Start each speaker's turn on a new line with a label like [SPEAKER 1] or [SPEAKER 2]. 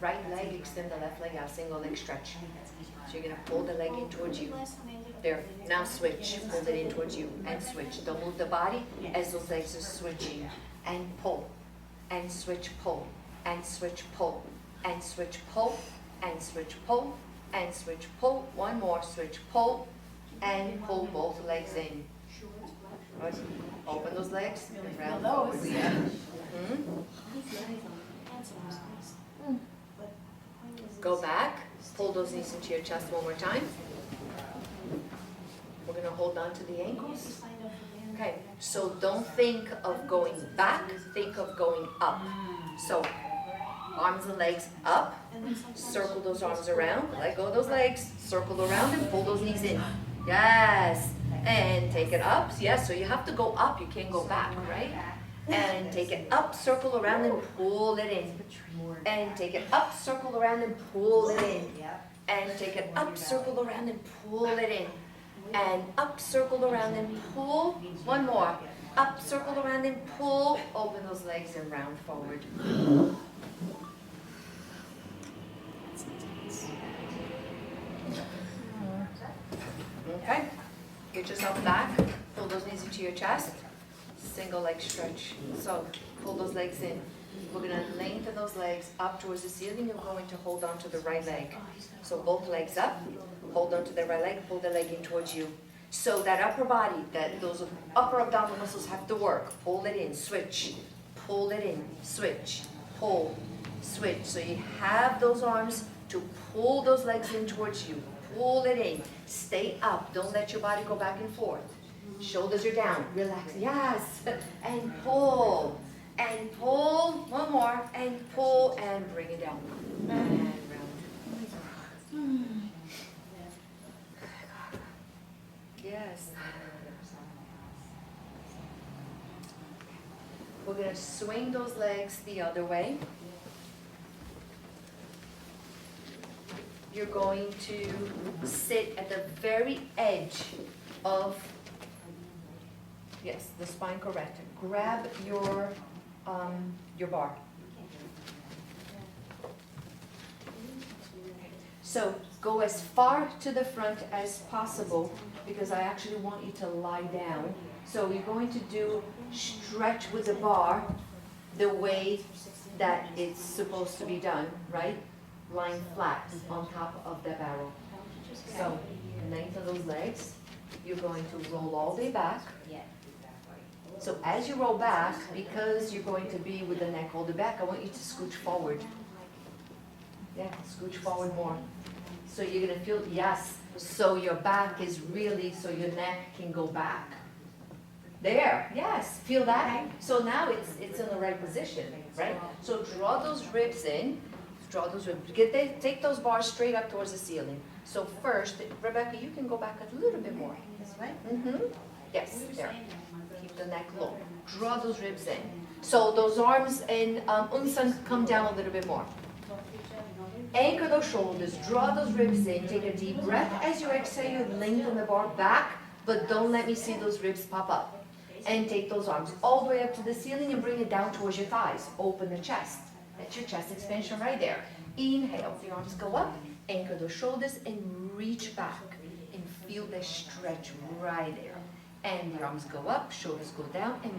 [SPEAKER 1] right leg, extend the left leg out, single leg stretch. So you're gonna pull the leg in towards you. There, now switch, pull it in towards you, and switch. Don't move the body as those legs are switching. And pull, and switch, pull, and switch, pull, and switch, pull, and switch, pull, and switch, pull. One more, switch, pull, and pull both legs in. Right. Open those legs, and round forward. Go back, pull those knees into your chest one more time. We're gonna hold on to the ankles. Okay, so don't think of going back, think of going up. So, arms and legs up, circle those arms around, let go of those legs, circle around and pull those knees in. Yes, and take it up. Yes, so you have to go up, you can't go back, right? And take it up, circle around and pull it in. And take it up, circle around and pull it in. And take it up, circle around and pull it in. And up, circle around and pull. One more. Up, circle around and pull. Open those legs and round forward. Okay. Get yourself back. Pull those knees into your chest. Single leg stretch. So pull those legs in. We're going to lengthen those legs up towards the ceiling. You're going to hold on to the right leg. So both legs up. Hold on to the right leg. Pull the leg in towards you. So that upper body, those upper abdominal muscles have to work. Pull it in. Switch. Pull it in. Switch. Pull. Switch. So you have those arms to pull those legs in towards you. Pull it in. Stay up. Don't let your body go back and forth. Shoulders are down. Relax. Yes. And pull. And pull. One more. And pull. And bring it down. And round. Yes. We're going to swing those legs the other way. You're going to sit at the very edge of, yes, the Spine Corrector. Grab your bar. So go as far to the front as possible because I actually want you to lie down. So you're going to do stretch with the bar the way that it's supposed to be done, right? Lying flat on top of the barrel. So lengthen those legs. You're going to roll all the way back. So as you roll back, because you're going to be with the neck all the back, I want you to scooch forward. Yeah, scooch forward more. So you're going to feel, yes, so your back is really, so your neck can go back. There, yes, feel that? So now it's in the right position, right? So draw those ribs in, draw those ribs, take those bars straight up towards the ceiling. So first, Rebecca, you can go back a little bit more.
[SPEAKER 2] This way?
[SPEAKER 1] Yes, there. Keep the neck low. Draw those ribs in. So those arms and Unsan come down a little bit more. Anchor those shoulders, draw those ribs in, take a deep breath. As you exhale, you lengthen the bar back, but don't let me see those ribs pop up. And take those arms all the way up to the ceiling and bring it down towards your thighs. Open the chest. That's your chest expansion right there. Inhale, the arms go up, anchor those shoulders and reach back and feel the stretch right there. And the arms go up, shoulders go down and